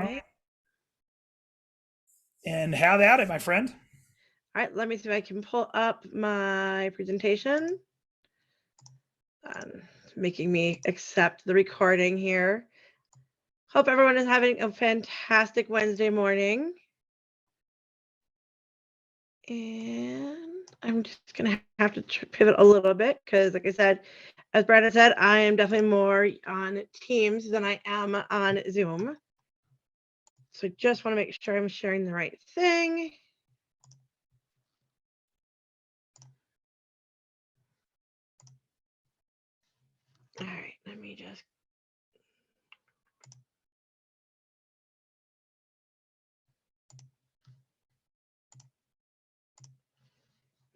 right. And have at it, my friend. All right, let me see if I can pull up my presentation. Making me accept the recording here. Hope everyone is having a fantastic Wednesday morning. And I'm just going to have to pivot a little bit because, like I said, as Brandon said, I am definitely more on Teams than I am on Zoom. So I just want to make sure I'm sharing the right thing. All right, let me just.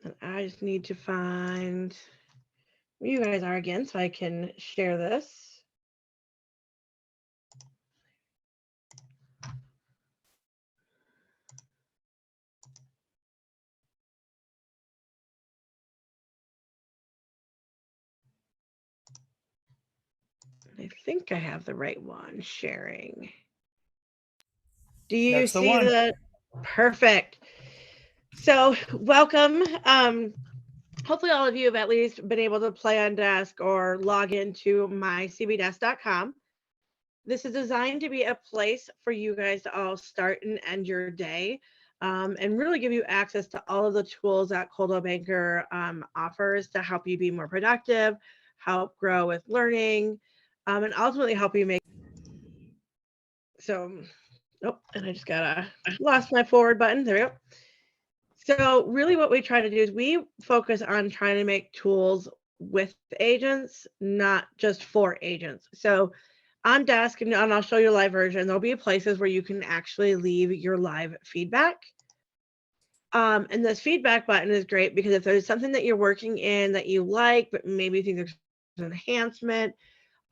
And I just need to find where you guys are again so I can share this. I think I have the right one sharing. Do you That's the see one. the perfect? So welcome. Hopefully all of you have at least been able to play on desk or log into mycbdesk.com. This is designed to be a place for you guys to all start and end your day, and really give you access to all of the tools that Coldwell Banker offers to help you be more productive, help grow with learning, and ultimately help you make. So, oh, and I just lost my forward button. There we go. So really what we try to do is we focus on trying to make tools with agents, not just for agents. So on desk, and I'll show you a live version, there'll be places where you can actually leave your live feedback. And this feedback button is great because if there's something that you're working in that you like, but maybe you think there's an enhancement,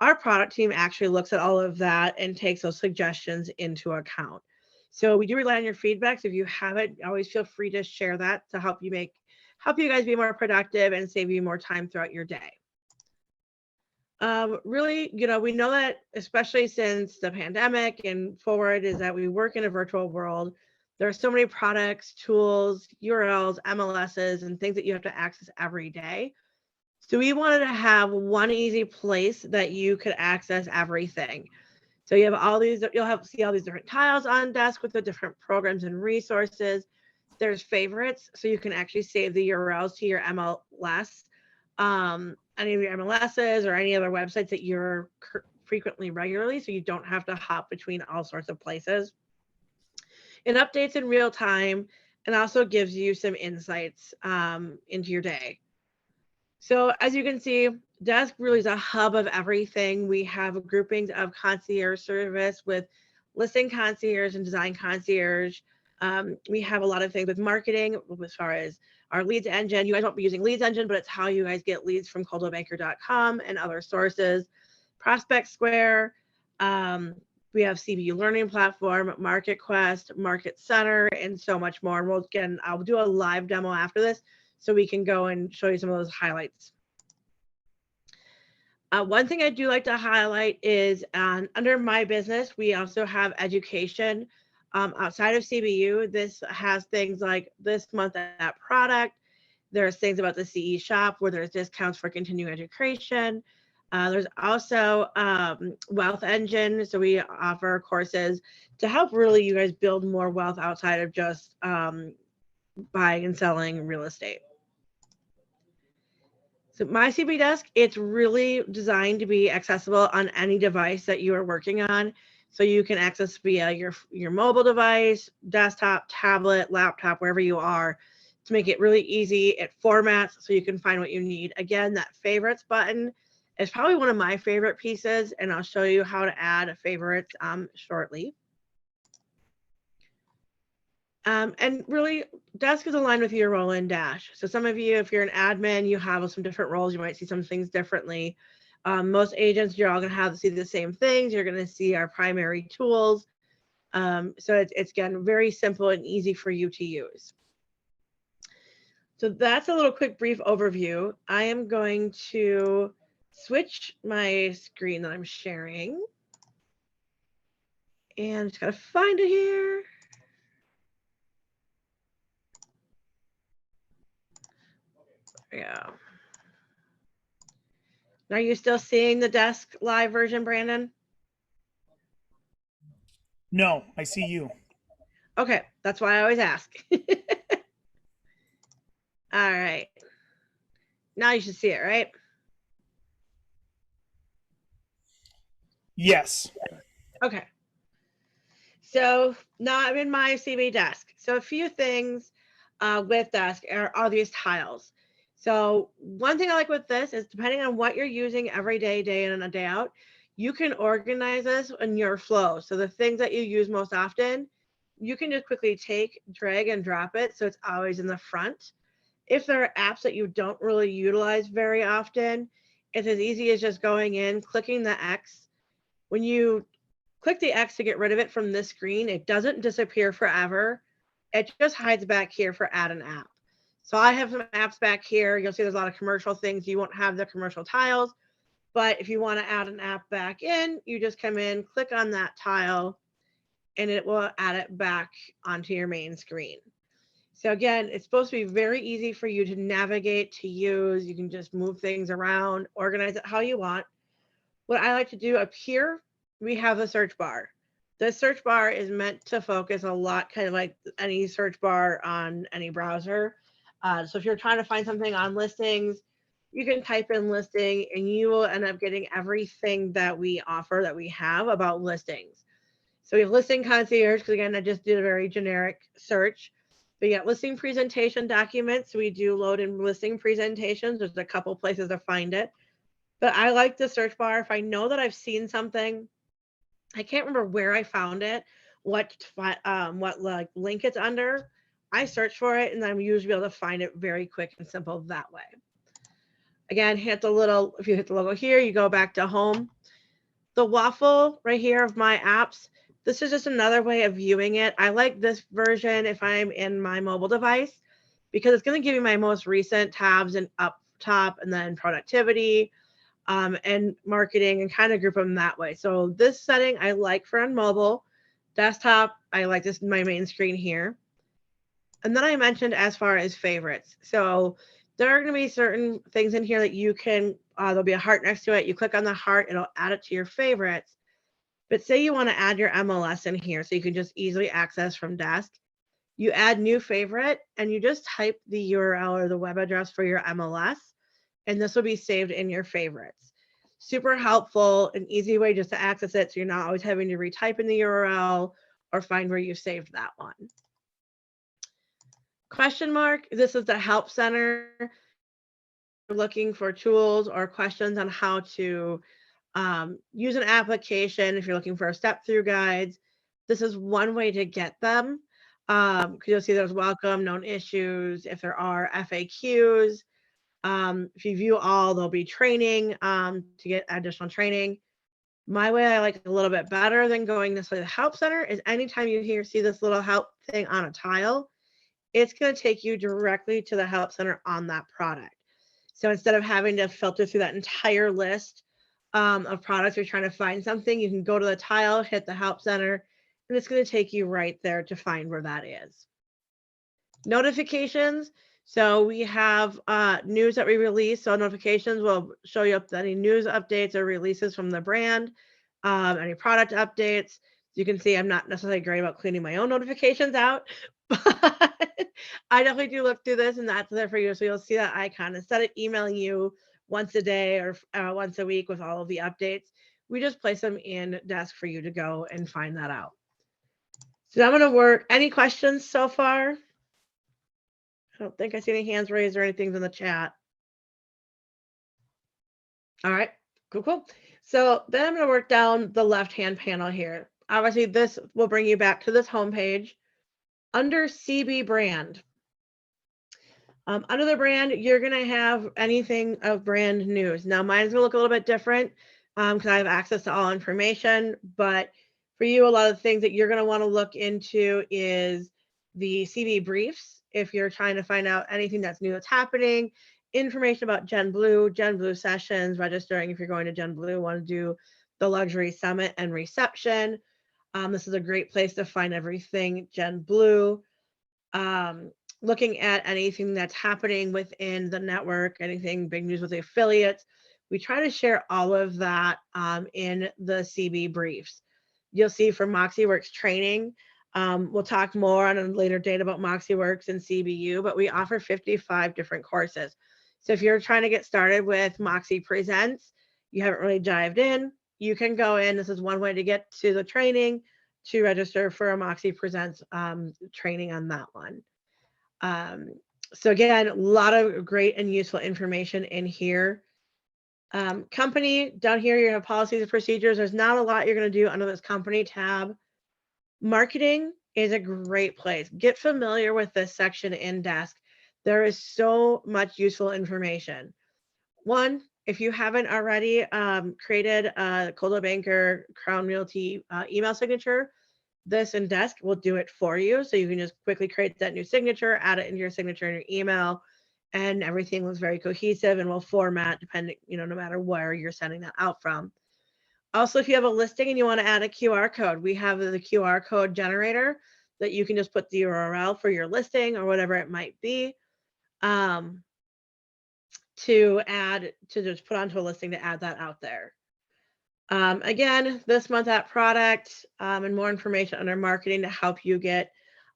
our product team actually looks at all of that and takes those suggestions into account. So we do rely on your feedback. So if you have it, always feel free to share that to help you guys be more productive and save you more time throughout your day. Really, we know that especially since the pandemic and forward is that we work in a virtual world. There are so many products, tools, URLs, MLSs, and things that you have to access every day. So we wanted to have one easy place that you could access everything. So you have all these, you'll see all these different tiles on desk with the different programs and resources. There's favorites, so you can actually save the URLs to your MLS, any of your MLSs or any other websites that you're frequently regularly, so you don't have to hop between all sorts of places. It updates in real time and also gives you some insights into your day. So as you can see, Desk really is a hub of everything. We have groupings of concierge service with listing concierge and design concierge. We have a lot of things with marketing as far as our leads engine. You guys won't be using leads engine, but it's how you guys get leads from coldwellbanker.com and other sources. Prospect Square. We have CBU Learning Platform, MarketQuest, Market Center, and so much more. And I'll do a live demo after this so we can go and show you some of those highlights. One thing I do like to highlight is under my business, we also have education. Outside of CBU, this has things like this month at product. There's things about the CE shop where there's discounts for continuing education. There's also Wealth Engine. So we offer courses to help really you guys build more wealth outside of just buying and selling real estate. So my CB Desk, it's really designed to be accessible on any device that you are working on. So you can access via your mobile device, desktop, tablet, laptop, wherever you are, to make it really easy. It formats so you can find what you need. Again, that favorites button is probably one of my favorite pieces, and I'll show you how to add favorites shortly. And really, Desk is aligned with your role in Dash. So some of you, if you're an admin, you have some different roles. You might see some things differently. Most agents, you're all going to have to see the same things. You're going to see our primary tools. So it's again, very simple and easy for you to use. So that's a little quick brief overview. I am going to switch my screen that I'm sharing. And just gotta find it here. There we go. Are you still seeing the desk live version, Brandon? No, I see you. Okay, that's why I always ask. All right. Now you should see it, right? Yes. Okay. So now I'm in my CB desk. So a few things with desk are these tiles. So one thing I like with this is depending on what you're using every day, day in and a day out, you can organize this in your flow. So the things that you use most often, you can just quickly take, drag and drop it. So it's always in the front. If there are apps that you don't really utilize very often, it's as easy as just going in, clicking the X. When you click the X to get rid of it from this screen, it doesn't disappear forever. It just hides back here for add an app. So I have some apps back here. You'll see there's a lot of commercial things. You won't have the commercial tiles, but if you want to add an app back in, you just come in, click on that tile, and it will add it back onto your main screen. So again, it's supposed to be very easy for you to navigate, to use. You can just move things around, organize it how you want. What I like to do up here, we have the search bar. The search bar is meant to focus a lot, kind of like any search bar on any browser. So if you're trying to find something on listings, you can type in listing and you will end up getting everything that we offer, that we have about listings. So we have listing concierge, because again, I just did a very generic search. We got listing presentation documents. We do load in listing presentations. There's a couple places to find it. But I like the search bar. If I know that I've seen something, I can't remember where I found it, what like link it's under. I search for it, and I'm usually able to find it very quick and simple that way. Again, hit the little, if you hit the logo here, you go back to home. The waffle right here of my apps, this is just another way of viewing it. I like this version if I'm in my mobile device, because it's going to give you my most recent tabs and up top, and then productivity, and marketing, and kind of group them that way. So this setting I like for on mobile. Desktop, I like this, my main screen here. And then I mentioned as far as favorites. So there are going to be certain things in here that you can, there'll be a heart next to it. You click on the heart, it'll add it to your favorites. But say you want to add your MLS in here so you can just easily access from desk. You add new favorite and you just type the URL or the web address for your MLS, and this will be saved in your favorites. Super helpful, an easy way just to access it so you're not always having to retype in the URL or find where you saved that one. Question mark, this is the help center. Looking for tools or questions on how to use an application. If you're looking for a step-through guides, this is one way to get them. Because you'll see there's welcome, known issues, if there are FAQs. If you view all, there'll be training to get additional training. My way I like it a little bit better than going this way. The help center is anytime you see this little help thing on a tile, it's going to take you directly to the help center on that product. So instead of having to filter through that entire list of products, you're trying to find something, you can go to the tile, hit the help center, and it's going to take you right there to find where that is. Notifications. So we have news that we release. So notifications will show you up any news updates or releases from the brand, any product updates. You can see I'm not necessarily great about cleaning my own notifications out, but I definitely do look through this, and that's there for you. So you'll see that icon. Instead of emailing you once a day or once a week with all of the updates, we just place them in desk for you to go and find that out. So I'm going to work. Any questions so far? I don't think I see any hands raised or anything in the chat. All right, cool. So then I'm going to work down the left-hand panel here. Obviously, this will bring you back to this homepage. Under CB brand, under the brand, you're going to have anything of brand news. Now, mine's going to look a little bit different because I have access to all information. But for you, a lot of the things that you're going to want to look into is the CB briefs. If you're trying to find out anything that's new that's happening, information about GenBlue sessions, registering if you're going to GenBlue, want to do the luxury summit and reception. This is a great place to find everything Gen Blue. Looking at anything that's happening within the network, anything big news with the affiliates. We try to share all of that in the CB briefs. You'll see from MoxieWorks training. We'll talk more on a later date about MoxieWorks and CBU, but we offer 55 different courses. So if you're trying to get started with Moxie Presents, you haven't really dived in, you can go in. This is one way to get to the training, to register for a Moxie Presents training on that one. So again, a lot of great and useful information in here. Company, down here you have policies and procedures. There's not a lot you're going to do under this company tab. Marketing is a great place. Get familiar with this section in Desk. There is so much useful information. One, if you haven't already created a Coldwell Banker Crown Realty email signature, this in Desk will do it for you. So you can just quickly create that new signature, add it into your signature in your email, and everything looks very cohesive and will format depending, no matter where you're sending that out from. Also, if you have a listing and you want to add a QR code, we have the QR code generator that you can just put the URL for your listing or whatever it might be to just put onto a listing to add that out there. Again, this month at product and more information under marketing to help you get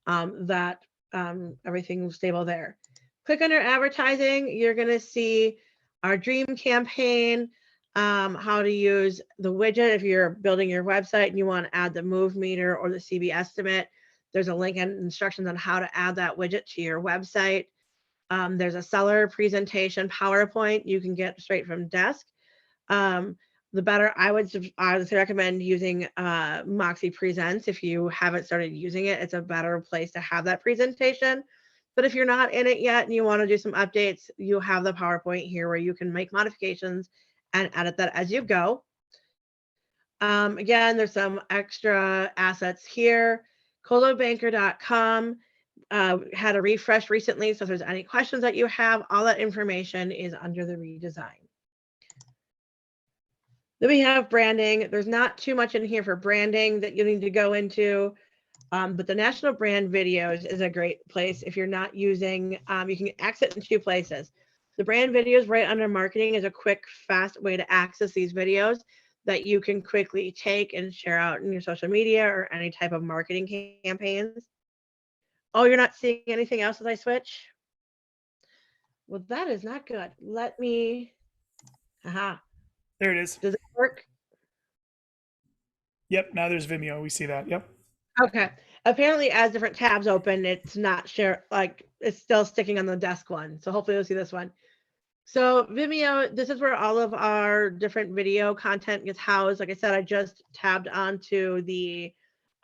everything stable there. Click under advertising. You're going to see our dream campaign, how to use the widget if you're building your website and you want to add the move meter or the CB estimate. There's a link and instructions on how to add that widget to your website. There's a seller presentation PowerPoint you can get straight from Desk. The better, I would recommend using Moxie Presents. If you haven't started using it, it's a better place to have that presentation. But if you're not in it yet and you want to do some updates, you have the PowerPoint here where you can make modifications and edit that as you go. Again, there's some extra assets here. ColdwellBanker.com had a refresh recently, so if there's any questions that you have, all that information is under the redesign. Then we have branding. There's not too much in here for branding that you need to go into, but the national brand videos is a great place. If you're not using, you can access it in two places. The brand videos right under marketing is a quick, fast way to access these videos that you can quickly take and share out in your social media or any type of marketing campaigns. Oh, you're not seeing anything else as I switch? Well, that is not good. Let me, aha. There it is. Does it work? Yep, now there's Vimeo. We see that. Yep. Okay. Apparently, as different tabs open, it's not it's still sticking on the Desk one. So hopefully you'll see this one. So Vimeo, this is where all of our different video content gets housed. Like I said, I just tabbed onto the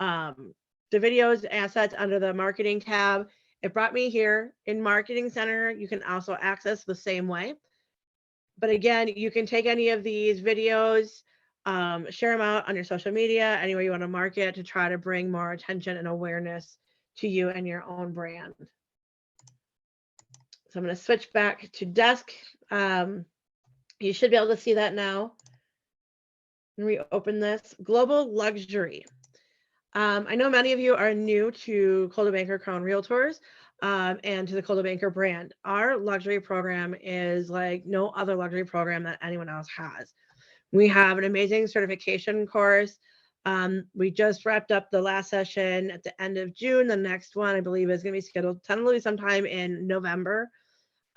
videos assets under the marketing tab. It brought me here in Marketing Center. You can also access the same way. But again, you can take any of these videos, share them out on your social media, anywhere you want to market to try to bring more attention and awareness to you and your own brand. So I'm going to switch back to Desk. You should be able to see that now. And reopen this. Global Luxury. I know many of you are new to Coldwell Banker Crown Realtors and to the Coldwell Banker brand. Our luxury program is like no other luxury program that anyone else has. We have an amazing certification course. We just wrapped up the last session at the end of June. The next one, I believe, is going to be scheduled tentatively sometime in November.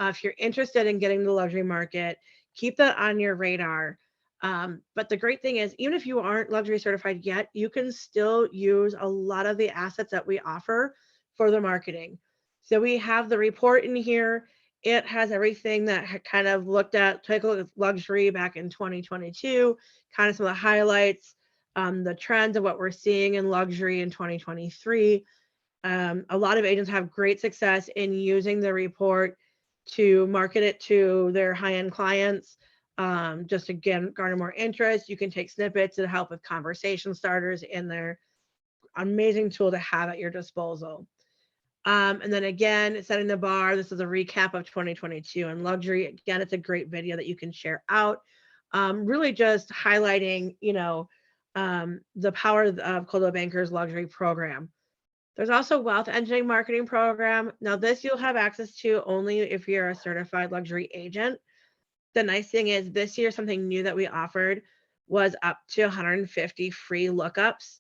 If you're interested in getting the luxury market, keep that on your radar. But the great thing is, even if you aren't luxury certified yet, you can still use a lot of the assets that we offer for the marketing. So we have the report in here. It has everything that kind of take a look at luxury back in 2022, kind of some of the highlights, the trends of what we're seeing in luxury in 2023. A lot of agents have great success in using the report to market it to their high-end clients. Just again, garner more interest. You can take snippets to help with conversation starters in there. Amazing tool to have at your disposal. And then again, setting the bar. This is a recap of 2022 and luxury. Again, it's a great video that you can share out. Really just highlighting, the power of Coldwell Banker's luxury program. There's also wealth engine marketing program. Now this you'll have access to only if you're a certified luxury agent. The nice thing is this year, something new that we offered was up to 150 free lookups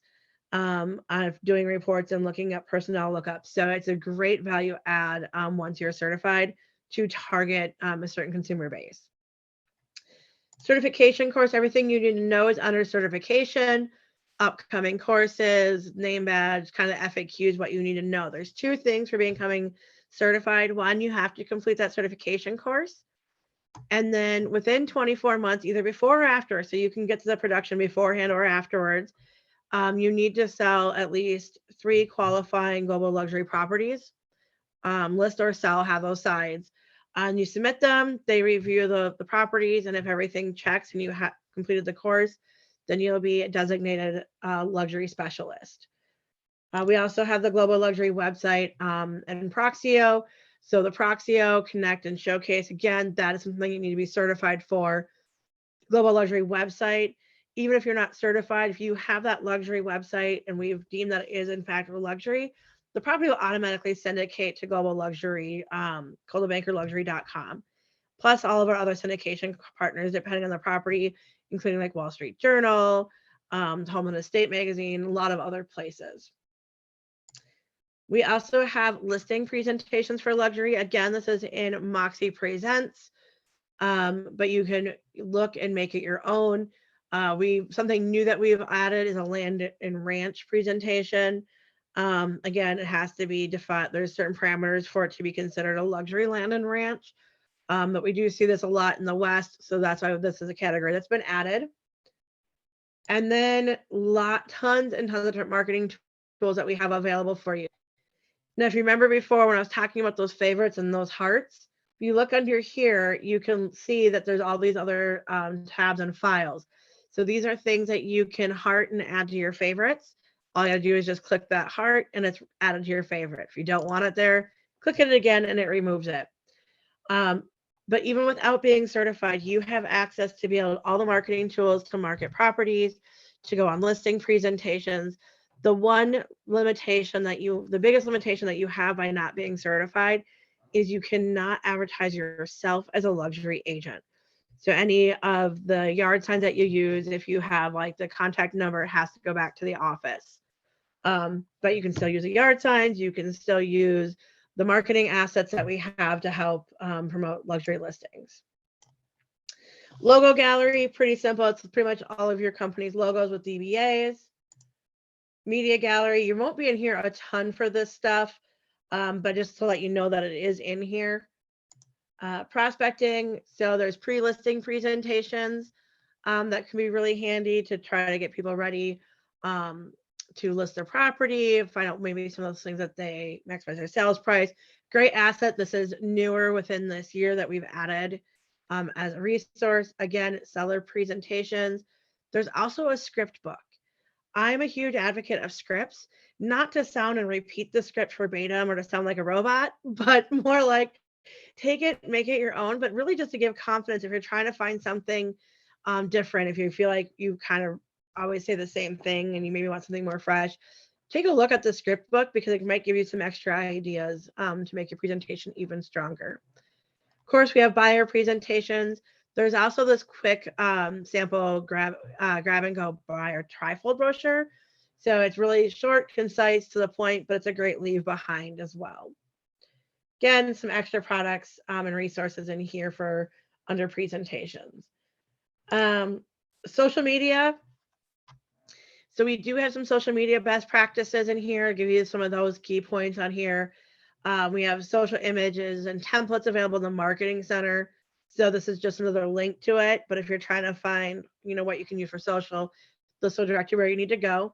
of doing reports and looking at personnel lookups. So it's a great value add once you're certified to target a certain consumer base. Certification course, everything you need to know is under certification, upcoming courses, name badge, kind of FAQs, what you need to know. There's two things for becoming certified. One, you have to complete that certification course. And then within 24 months, either before or after, so you can get to the production beforehand or afterwards, you need to sell at least 3 qualifying global luxury properties. List or sell, have those sides. And you submit them, they review the properties, and if everything checks and you have completed the course, then you'll be a designated luxury specialist. We also have the Global Luxury website and Proxio. So the Proxio, Connect, and Showcase, again, that is something you need to be certified for. Global Luxury website, even if you're not certified, if you have that luxury website and we've deemed that it is in fact a luxury, the property will automatically syndicate to Global Luxury, coldwellbankerluxury.com, plus all of our other syndication partners, depending on the property, including like Wall Street Journal, Home and Estate Magazine, a lot of other places. We also have listing presentations for luxury. Again, this is in Moxie Presents, but you can look and make it your own. Something new that we've added is a land and ranch presentation. Again, it has to be defined. There's certain parameters for it to be considered a luxury land and ranch. But we do see this a lot in the West, so that's why this is a category that's been added. And then tons and tons of different marketing tools that we have available for you. Now, if you remember before when I was talking about those favorites and those hearts, if you look under here, you can see that there's all these other tabs and files. So these are things that you can heart and add to your favorites. All you gotta do is just click that heart and it's added to your favorite. If you don't want it there, click it again and it removes it. But even without being certified, you have access to be able all the marketing tools to market properties, to go on listing presentations. The biggest limitation that you have by not being certified is you cannot advertise yourself as a luxury agent. So any of the yard signs that you use, if you have like the contact number, it has to go back to the office. But you can still use the yard signs. You can still use the marketing assets that we have to help promote luxury listings. Logo gallery, pretty simple. It's pretty much all of your company's logos with DBAs. Media gallery, you won't be in here a ton for this stuff, but just to let you know that it is in here. Prospecting, so there's pre-listing presentations that can be really handy to try to get people ready to list their property, find out maybe some of those things that they maximize their sales price. Great asset. This is newer within this year that we've added as a resource. Again, seller presentations. There's also a script book. I'm a huge advocate of scripts, not to sound and repeat the script verbatim or to sound like a robot, but more like take it, make it your own, but really just to give confidence if you're trying to find something different, if you feel like you kind of always say the same thing and you maybe want something more fresh, take a look at the script book because it might give you some extra ideas to make your presentation even stronger. Of course, we have buyer presentations. There's also this quick sample grab and go buyer trifold brochure. So it's really short, concise, to the point, but it's a great leave behind as well. Again, some extra products and resources in here for under presentations. Social media. So we do have some social media best practices in here. I'll give you some of those key points on here. We have social images and templates available in the Marketing Center. So this is just another link to it. But if you're trying to find, what you can use for social, this will direct you where you need to go.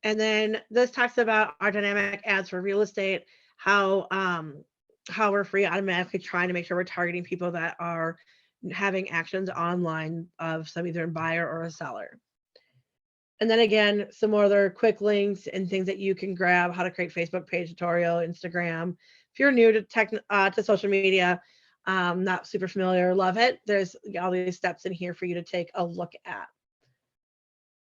And then this talks about our dynamic ads for real estate, how we're free automatically trying to make sure we're targeting people that are having actions online of some either a buyer or a seller. And then again, some more other quick links and things that you can grab, how to create Facebook page tutorial, Instagram. If you're new to social media, not super familiar, love it. There's all these steps in here for you to take a look at.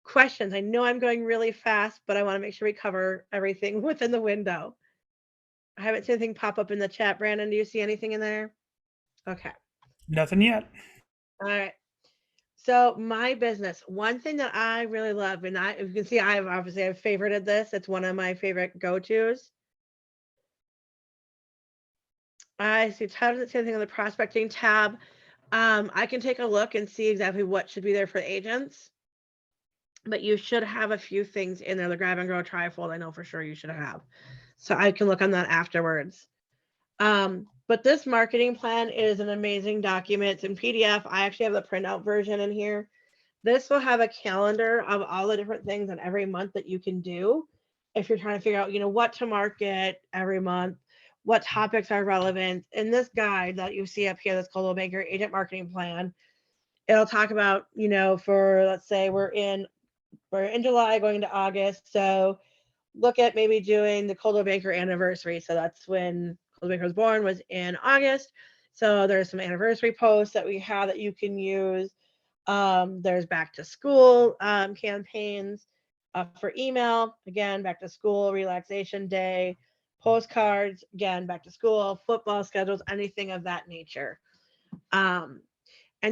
Questions. I know I'm going really fast, but I want to make sure we cover everything within the window. I haven't seen anything pop up in the chat. Brandon, do you see anything in there? Okay. Nothing yet. All right. So my business, one thing that I really love, and you can see I've favorited this. It's one of my favorite go-tos. I see tabs that say anything on the prospecting tab. I can take a look and see exactly what should be there for agents. But you should have a few things in there. The grab and grow trifold, I know for sure you should have. So I can look on that afterwards. But this marketing plan is an amazing document. It's in PDF. I actually have the printout version in here. This will have a calendar of all the different things in every month that you can do. If you're trying to figure out, what to market every month, what topics are relevant. In this guide that you see up here, that's Coldwell Banker Agent Marketing Plan, it'll talk about, for, let's say we're in July going into August. So look at maybe doing the Coldwell Banker anniversary. So that's when Coldwell Banker was born, was in August. So there's some anniversary posts that we have that you can use. There's back to school campaigns for email, again, back to school, relaxation day, postcards, again, back to school, football schedules, anything of that nature. And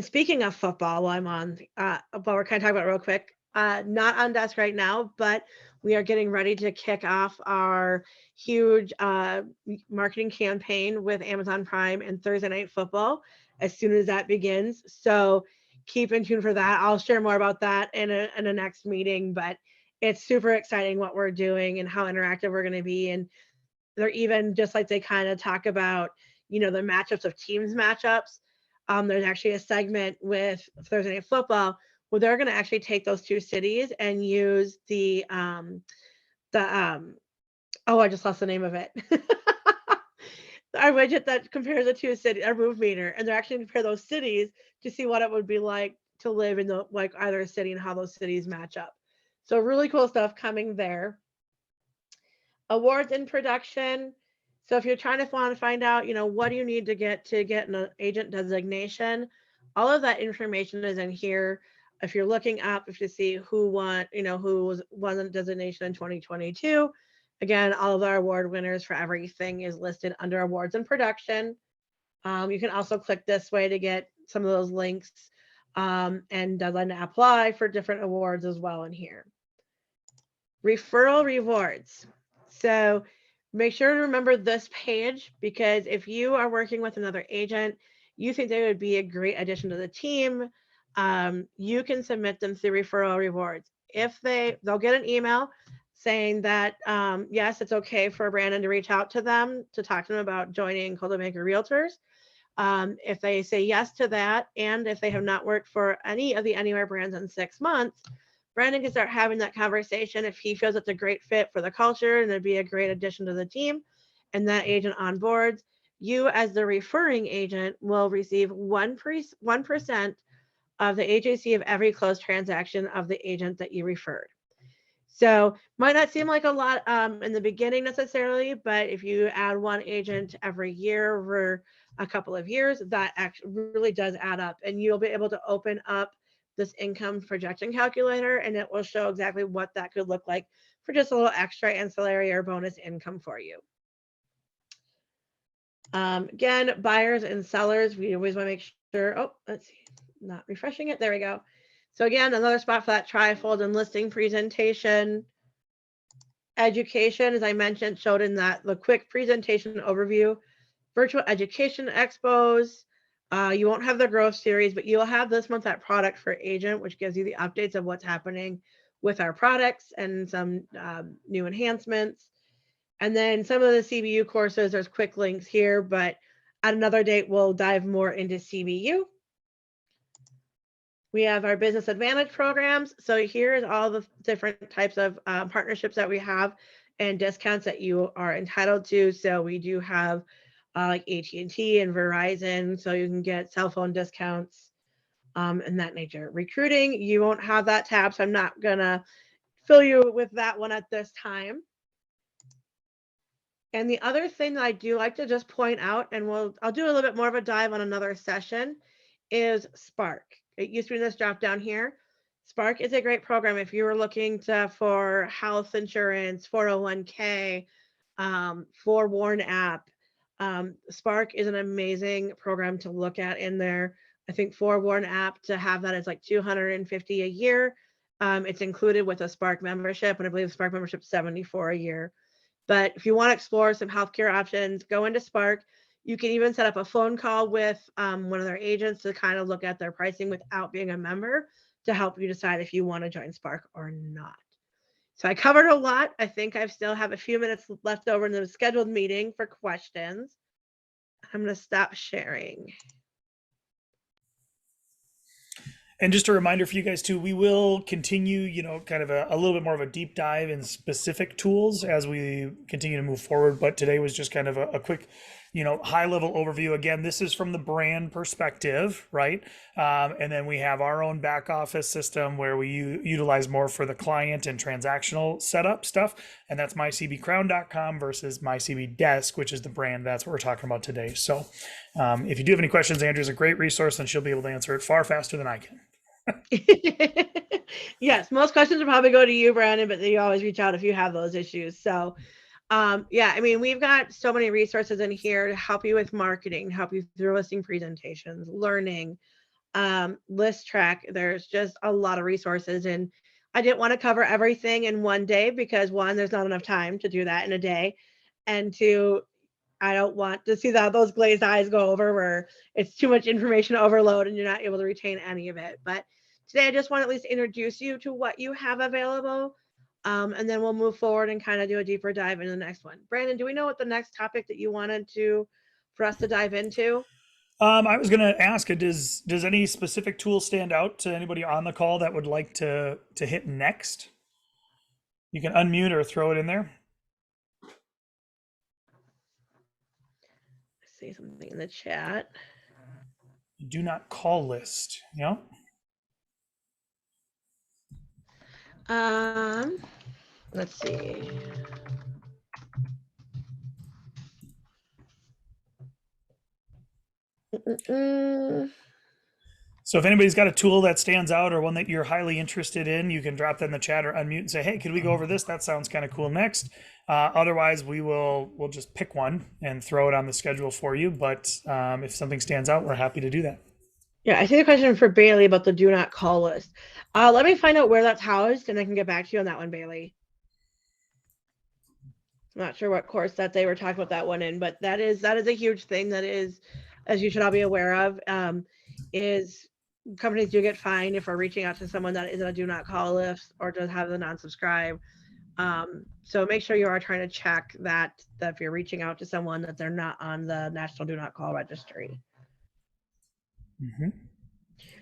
speaking of football, while I'm on, while we're kind of talking about it real quick, not on desk right now, but we are getting ready to kick off our huge marketing campaign with Amazon Prime and Thursday Night Football as soon as that begins. So keep in tune for that. I'll share more about that in a next meeting, but it's super exciting what we're doing and how interactive we're going to be. And they're even, just like they kind of talk about, the matchups of teams matchups. There's actually a segment with Thursday Night Football where they're going to actually take those two cities and use I just lost the name of it. Our widget that compares the two cities, our move meter, and they're actually compare those cities to see what it would be like to live in either city and how those cities match up. So really cool stuff coming there. Awards in production. So if you're trying to find out, what do you need to get an agent designation, all of that information is in here. If you're looking up, if you see who won a designation in 2022, again, all of our award winners for everything is listed under awards in production. You can also click this way to get some of those links and deadline to apply for different awards as well in here. Referral rewards. So make sure to remember this page, because if you are working with another agent, you think they would be a great addition to the team, you can submit them through referral rewards. If they'll get an email saying that, yes, it's okay for Brandon to reach out to them to talk to them about joining Coldwell Banker Realtors. If they say yes to that, and if they have not worked for any of the Anywhere brands in 6 months, Brandon can start having that conversation if he feels it's a great fit for the culture and it'd be a great addition to the team, and that agent on boards. You, as the referring agent, will receive 1% of the AJC of every closed transaction of the agent that you referred. So might not seem like a lot in the beginning necessarily, but if you add one agent every year for a couple of years, that actually really does add up, and you'll be able to open up this income projection calculator, and it will show exactly what that could look like for just a little extra ancillary or bonus income for you. Again, buyers and sellers, we always want to make sure, let's see, not refreshing it. There we go. So again, another spot for that trifold and listing presentation. Education, as I mentioned, showed in the quick presentation overview. Virtual education expos. You won't have the growth series, but you'll have this month that product for agent, which gives you the updates of what's happening with our products and some new enhancements. And then some of the CBU courses, there's quick links here, but at another date, we'll dive more into CBU. We have our business advantage programs. So here's all the different types of partnerships that we have and discounts that you are entitled to. So we do have like AT&T and Verizon, so you can get cell phone discounts and that nature. Recruiting, you won't have that tab, so I'm not gonna fill you with that one at this time. And the other thing that I do like to just point out, and I'll do a little bit more of a dive on another session, is Spark. It used to be in this drop down here. Spark is a great program if you were looking for health insurance, 401k, Forewarn app. Spark is an amazing program to look at in there. I think Forewarn app, to have that is like $250 a year. It's included with a Spark membership, and I believe the Spark membership is $74 a year. But if you want to explore some healthcare options, go into Spark. You can even set up a phone call with one of their agents to kind of look at their pricing without being a member, to help you decide if you want to join Spark or not. So I covered a lot. I think I still have a few minutes left over in the scheduled meeting for questions. I'm going to stop sharing. And just a reminder for you guys too, we will continue, kind of a little bit more of a deep dive in specific tools as we continue to move forward. But today was just kind of a quick, high level overview. Again, this is from the brand perspective, right? And then we have our own back office system where we utilize more for the client and transactional setup stuff. And that's mycbcrown.com versus mycbdesk, which is the brand. That's what we're talking about today. So if you do have any questions, Andrea's a great resource and she'll be able to answer it far faster than I can. Yes, most questions will probably go to you, Brandon, but you always reach out if you have those issues. So yeah, I mean, we've got so many resources in here to help you with marketing, help you through listing presentations, learning, list track. There's just a lot of resources, and I didn't want to cover everything in one day because, one, there's not enough time to do that in a day, and two, I don't want to see those glazed eyes go over where it's too much information overload and you're not able to retain any of it. But today I just want to at least introduce you to what you have available. And then we'll move forward and kind of do a deeper dive into the next one. Brandon, do we know what the next topic that you wanted for us to dive into? I was going to ask, does any specific tool stand out to anybody on the call that would like to hit next? You can unmute or throw it in there. See something in the chat. Do not call list. Yeah. Let's see. So if anybody's got a tool that stands out or one that you're highly interested in, you can drop that in the chat or unmute and say, hey, could we go over this? That sounds kind of cool next. Otherwise, we'll just pick one and throw it on the schedule for you. But if something stands out, we're happy to do that. Yeah, I see the question for Bailey about the do not call list. Let me find out where that's housed and I can get back to you on that one, Bailey. I'm not sure what course that they were talking about that one in, but that is a huge thing that is, as you should all be aware of, is companies do get fined if we're reaching out to someone that is a do not call list or does have the non-subscribe. So make sure you are trying to check that if you're reaching out to someone that they're not on the National Do Not Call Registry. Mm-hmm.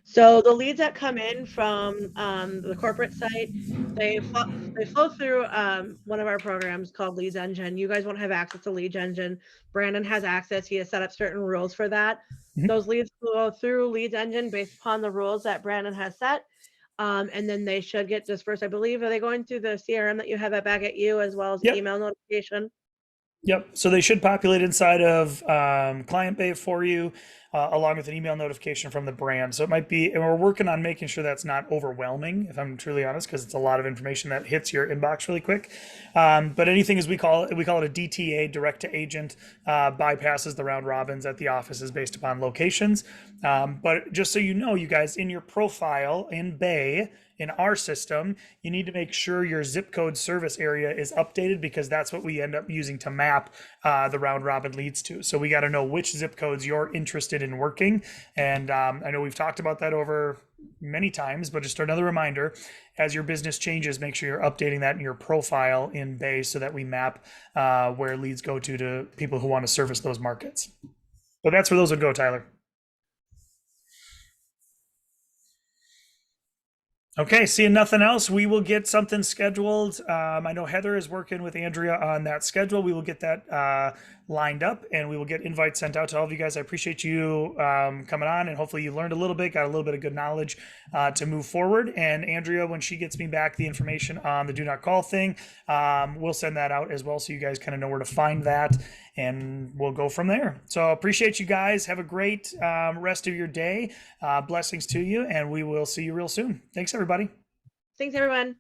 So the leads that come in from the corporate site, they flow through one of our programs called Leads Engine. You guys won't have access to Leads Engine. Brandon has access. He has set up certain rules for that. Mm-hmm. Those leads flow through Leads Engine based upon the rules that Brandon has set. And then they should get dispersed. I believe, are they going through the CRM that you have back at you as well as yep. email notification? Yep. So they should populate inside of Client Bay for you, along with an email notification from the brand. So it might be, and we're working on making sure that's not overwhelming, if I'm truly honest, because it's a lot of information that hits your inbox really quick. But anything, as we call it a DTA, direct to agent, bypasses the round robins at the offices based upon locations. But just so you know, you guys, in your profile in Bay, in our system, you need to make sure your zip code service area is updated, because that's what we end up using to map the round robin leads to. So we got to know which zip codes you're interested in working. And I know we've talked about that over many times, but just another reminder, as your business changes, make sure you're updating that in your profile in Bay so that we map where leads go to people who want to service those markets. So that's where those would go, Tyler. Okay, seeing nothing else, we will get something scheduled. I know Heather is working with Andrea on that schedule. We will get that lined up, and we will get invites sent out to all of you guys. I appreciate you coming on, and hopefully you learned a little bit, got a little bit of good knowledge to move forward. And Andrea, when she gets me back the information on the do not call thing, we'll send that out as well, so you guys kind of know where to find that, and we'll go from there. So appreciate you guys. Have a great rest of your day. Blessings to you, and we will see you real soon. Thanks, everybody. everybody. Thanks, everyone.